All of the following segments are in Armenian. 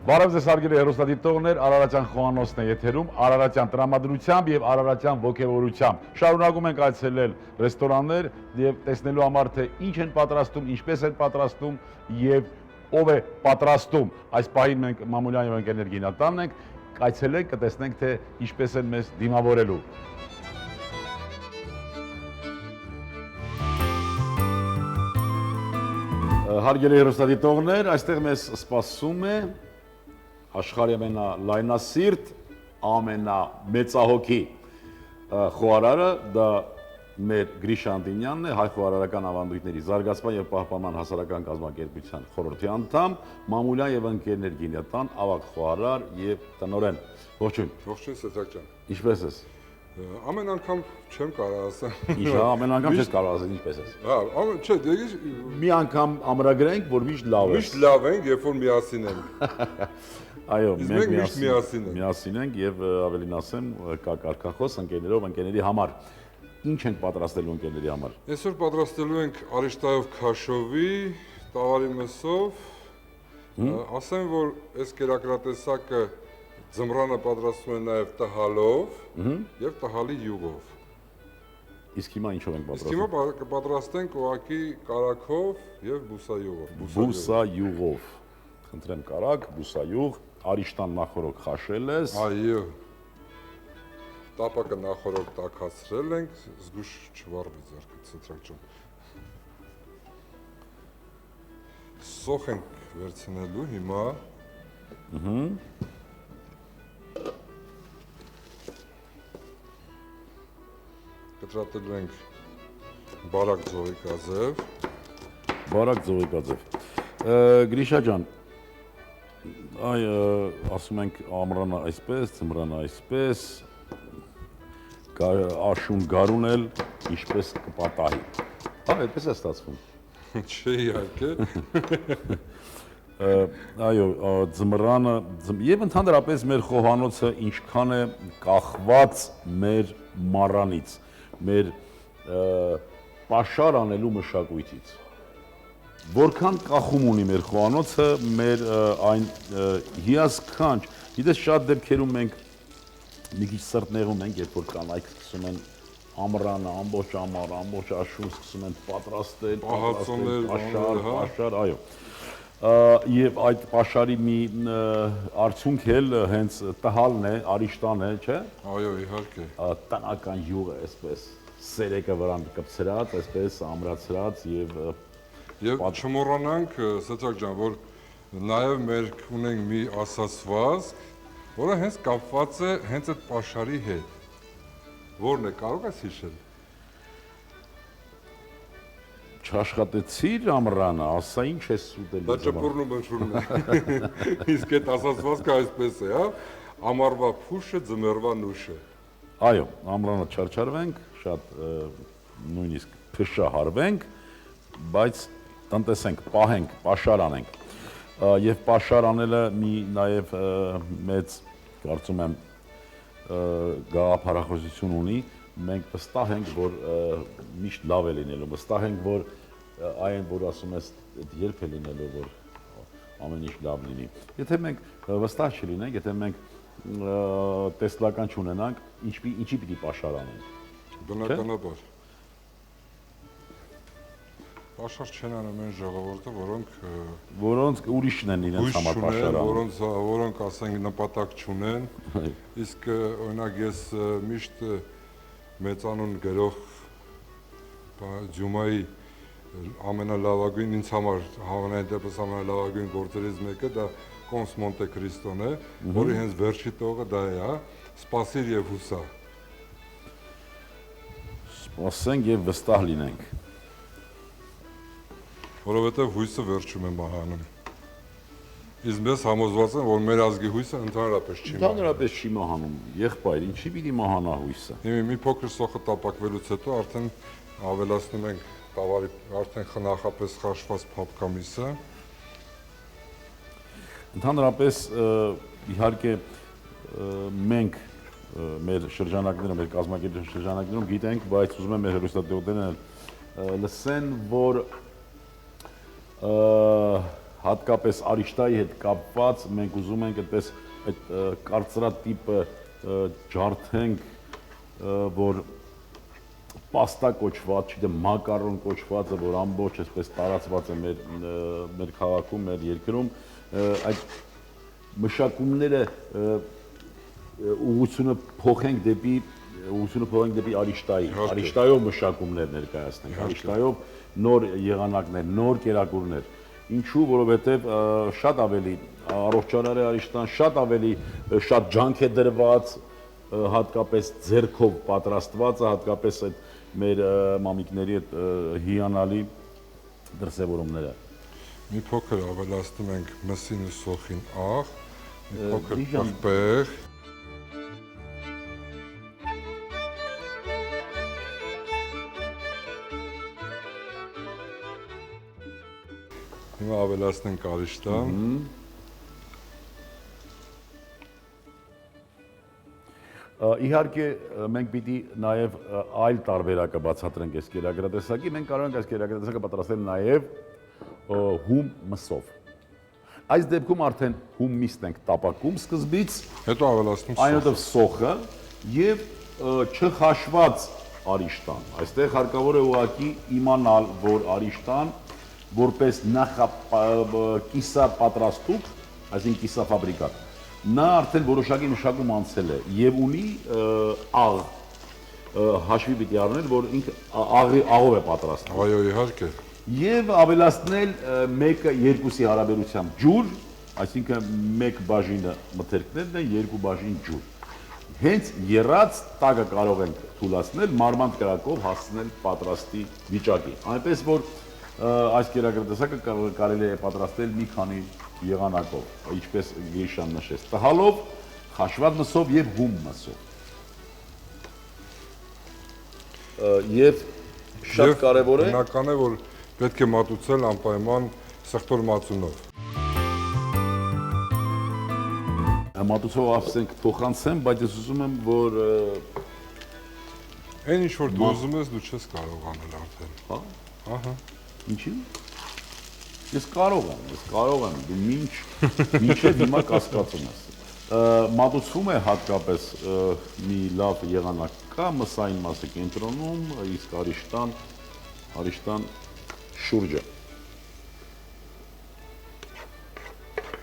Բարև ձեզ հարգելի հեռուստադիտողներ, Արարատյան Խոհանոցն է եթերում, Արարատյան տրամադրությամբ եւ Արարատյան ոգևորությամբ։ Շարունակում ենք այցելել ռեստորաններ եւ տեսնելու համար թե ինչ են պատրաստում, ինչպես են պատրաստում եւ ով է պատրաստում։ Այս պահին մենք Մամուլյան եւ ընկերներ գինատանն ենք, այցելենք, կտեսնենք թե ինչպես են մեզ դիմավորելու։ Հարգելի հեռուստադիտողներ, այստեղ մեզ սպասում է աշխարհի ամենալայնասիրտ, ամենամեծահոգի խոհարարը, դա մեր Գրիշա Անդինյանն է, հայ խոհարարական ավանդույթների զարգացման եւ պահպանման հասարակական կազմակերպության խորհրդի անդամ, Մամուլյան եւ ընկերներ գինատան ավագ խոհարար եւ տնօրեն։ Ողջույն։ Ողջույն Սեթակ ջան։ Ինչպե՞ս ես։ Ամեն անգամ չեմ կարող ասել։ Ինչ, ամեն անգամ չես կարող ասել ինչպես ես։ Հա, չէ, դե մի անգամ ամրագրենք, որ միշտ լավ է։ միշտ լավ ենք, երբ որ միասին ենք։ Այո, մենք միշտ միասին ենք։ Միասին ենք եւ ավելին ասեմ, կա կարգախոս ընկերներով, ընկերների համար։ Ինչ ենք պատրաստելու ընկերների համար։ Այսօր պատրաստելու ենք արիշտայով քաշովի, տավարի մսով։ Ասեմ, որ այս կերակրատեսակը ձմռանը պատրաստում են նաև տհալով եւ տհալի յուղով։ Իսկ հիմա ինչով ենք Իսկ պատրաստում։ հիմա կպատրաստենք ուղակի կարագով եւ բուսայուղով։ Բուսայուղով։ Խնդրեմ կարագ, բուսայուղ, արիշտան նախորոք խաշել ես։ Այո։ Տապակը նախորոք տաքացրել ենք, զգուշ չվառվի ձեռքը, Սեթակ ջան։ Սոխ ենք վերցնելու հիմա։ Կտրատելու ենք բարակ ձողիկաձև։ Բարակ ձողիկաձև։ Գրիշա ջան, այ ասում ենք ամռանը այսպես, ձմռանը այսպես, աշուն գարուն էլ ինչպես կպատահի։ Հա, այդպես է ստացվում։ Չէ, իհարկե։ Այո, ձմռանը եւ ընդհանրապես մեր խոհանոցը ինչքան է կախված մեր մառանից, մեր պաշար անելու մշակույթից։ Որքան կախում ունի մեր խոհանոցը, մեր այն հիասքանչ, գիտես շատ դեպքերում մենք մի քիչ սրտնեղում ենք, երբ որ կանայք սկսում են ամռանը, ամբողջ ամառ, ամբողջ աշուն սկսում են պատրաստել, պաշար, այո։ Եվ այդ պաշարի մի արդյունք էլ հենց տհալն է, արիշտան է, չէ։ Այո, իհարկե։ Տնական յուղը այսպես սերեկը վրան կպցրած, այսպես ամրացրած եւ չմոռանանք, Սեթակ ջան, որ նաեւ մեր ունենք մի ասացվածք, որը հենց կապված է հենց այդ պաշարի հետ։ Որն է, կարող ես հիշել։ Չաշխատեցիր ամռանը, ասա ինչ ես ուտել։ Դա ճպուրն ու մնչուրն է։ Իսկ այդ ասացվածքը այսպես է, հա։ Ամառվա փուշը, ձմեռվա նուշը։ Այո, ամռանը չարչարվենք, շատ նույնիսկ փշահարվենք, բայց տնտեսենք, պահենք, պաշար անենք։ Եվ պաշար անելը մի նաև մեծ, կարծում եմ, գաղափարախոսություն ունի, մենք վստահ ենք, որ միշտ լավ է լինելու, վստահ ենք, որ այն, որ ասում ես, երբ է լինելու, որ ամեն ինչ լավ լինի։ Եթե մենք վստահ չլինենք, եթե մենք տեսլական չունենանք, ինչի պիտի պաշար անենք։ Բնականաբար։ Պաշար չեն անում այն ժողովուրդը, որոնք ուրիշն են իրենց համար պաշար անում, որոնք ասենք նպատակ չունեն, իսկ օրինակ ես միշտ մեծանուն գրող Ջումայի ամենալավագույն ինձ համար հավանային դեպս ամենալավագույն գործերից մեկը դա Կոնս Մոնտե Քրիստոն է, որի հենց վերջի տողը դա է, հա, սպասիր եւ հուսա։ Սպասենք եւ վստահ լինենք։ Որովհետեւ հույսը վերջում է մահանում։ Իսկ ես համոզված եմ, որ մեր ազգի հույսը ընդհանրապես չի մահանում։ Ընդհանրապես չի մահանում։ Եղբայր, ինչի պիտի մահանա հույսը։ Մի փոքր սոխը տապակվելուց հետո արդեն ավելացնում ենք տավարի արդեն նախապես խաշված փափկամիսը։ Ընդհանրապես իհարկե մենք մեր շրջանակներում, մեր կազմակերպության շրջանակներում գիտենք, բայց ուզում եմ մեր հեռուստադիտողներն լսեն, որ հատկապես արիշտայի հետ կապված մենք ուզում ենք այդպես այդ կարծրատիպը ջարդենք, որ պաստա կոչված, չգիտեմ, մակարոն կոչվածը, որ ամբողջ այսպես տարածված է մեր քաղաքում, մեր երկրում, այդ մշակումները ուղղությունը փոխենք դեպի արիշտայի, արիշտայով մշակումներ ներկայացնենք, արիշտայով նոր եղանակներ, նոր կերակուրներ։ Ինչու, որովհետև շատ ավելի առողջարար է արիշտան, շատ ջանք է դրված, հատկապես ձեռքով պատրաստվածը, հատկապես այդ մեր մամիկների այդ հիանալի դրսևորումները։ Մի փոքր ավելացնում ենք մսին ու սոխին աղ, մի փոքր պղպեղ։ Հիմա ավելացնենք արիշտան։ Իհարկե մենք պիտի նաև այլ տարբերակը բացատրենք այս կերակրատեսակի, մենք կարող ենք այս կերակրատեսակը պատրաստել նաև հում մսով։ Այս դեպքում արդեն հում միսն ենք տապակում սկզբից, հետո ավելացնում սոխ։ այնուհետև սոխը եւ չխաշված արիշտան։ Այստեղ հարկավոր է ուղղակի իմանալ, որ արիշտան որպես կիսապատրաստուկ, այսինքն կիսաֆաբրիկատ, նա արդեն որոշակի մշակում անցել է եւ ունի աղ, հաշվի պիտի առնել, որ ինքը աղով է պատրաստվում։ Այո, իհարկե։ Եվ ավելացնել 1-2-ի հարաբերությամբ ջուր, այսինքն 1 բաժինը մթերքներն են, 2 բաժին ջուր։ Հենց եռած տակը կարող ենք թուլացնել, մարմանդ կրակով հասցնել պատրաստի վիճակի։ Այնպես որ այս կերակրատեսակը կարելի է պատրաստել մի քանի եղանակով, ինչպես Գրիշան նշեց, տհալով, խաշված մսով եւ հում մսով։ Եվ շատ կարևոր է բնական է, որ պետք է մատուցել անպայման սխտոր մածունով։ Մատուցող ասենք փոխանցեմ, բայց ես ուզում եմ, որ այն ինչ որ դու ուզում ես, դու չես կարող անել արդեն։ հա, Ահա։ ինչի՞։ Ես կարող եմ, դու մինչև հիմա կասկածում ես։ Մատուցվում է հատկապես մի լավ եղանակ կա, մսային մասը կենտրոնում, իսկ արիշտան շուրջը։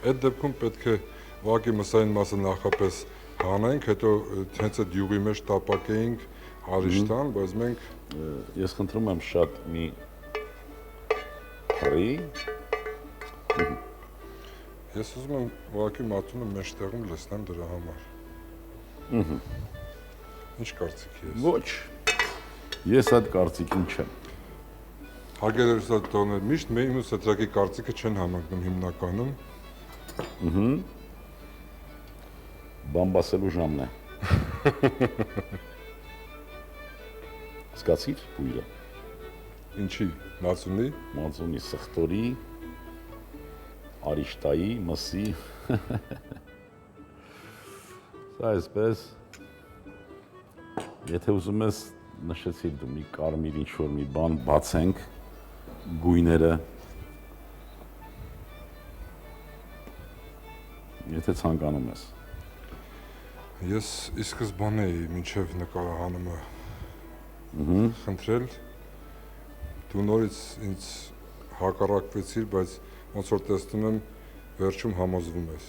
Այդ դեպքում պետք է ուղղակի մսային մասը նախապես հանենք, հետո հենց այդ յուղի մեջ տապակեինք արիշտան, բայց մենք ես խնդրում եմ շատ մի հրի։ Ես ուզում եմ ուղղակի մածունը մեջտեղում լցնեմ դրա համար։ Ինչ կարծիք ես։ Ոչ, ես այդ կարծիքին չեմ։ Հարգելի միշտ մեր ու սետրակի կարծիքը չեն համընկնում հիմնականում։ Բամբասելու ժամն է։ Զգացիր բույրը։ Ինչի, մածունի։ Մածունի, սխտորի, արիշտայի, մսի։ Սա այսպես, եթե ուզում ես նշեցիր դու մի կարմիր ինչ-որ մի բան բացենք, գույները, եթե ցանկանում ես։ Ես ի սկզբանե էի մինչև նկարահանումը խնդրել, դու նորից ինձ հակառակվեցիր, բայց ոնց որ տեսնում եմ վերջում համոզվում ես։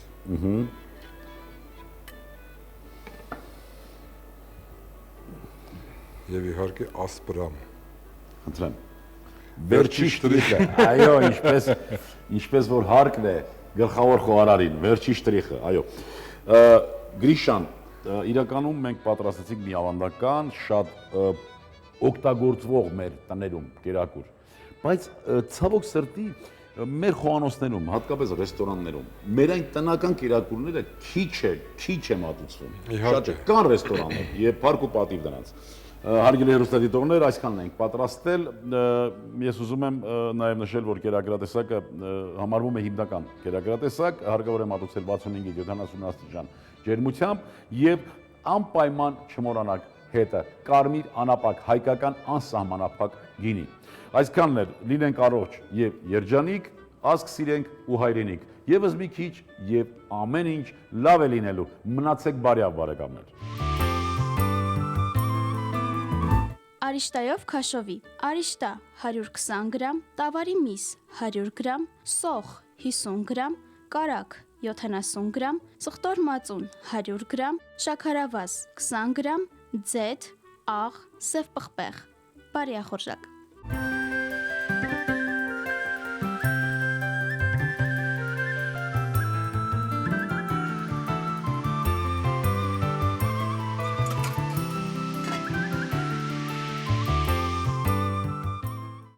Եվ իհարկե ասպրամ։ Խնդրեմ։ Վերջի շտրիխը, այո, ինչպես որ հարկն է գլխավոր խոհարարին, վերջի շտրիխը, այո։ Գրիշան, իրականում մենք պատրաստեցինք մի ավանդական, շատ օգտագործվող մեր տներում կերակուր, բայց ցավոք սրտի մեր խոհանոցներում, հատկապես ռեստորաններում, մեր այն տնական կերակուրները քիչ է մատուցվում։ Շատ կան ռեստորաններ եւ փառք ու պատիվ դրանց։ Հարգելի հեռուստադիտողներ, այսքանն ենք պատրաստել։ Ես ուզում եմ նաև նշել, որ կերակրատեսակը համարվում է հիմնական կերակրատեսակ, հարկավոր է մատուցել 65-70 աստիճան ջերմությամբ եւ անպայման չմոռանաք հետը կարմիր անապակ հայկական անսահմանափակ գինի։ Այսքանն էր, լինենք առողջ եւ երջանիկ, ազգ սիրենք ու հայրենիք։ Եվս մի քիչ եւ ամեն ինչ լավ է լինելու։ Մնացեք բարյավ բարեկամներ։ Արիշտայով քաշովի։ Արիշտա 120 գրամ, տավարի միս 100 գրամ, սոխ 50 գրամ, կարակ 70 գրամ, ծխտոր մածուն 100 գրամ, շաքարավազ 20 գրամ, ձեթ, աղ, սև պղպեղ։ Բարի ախորժակ։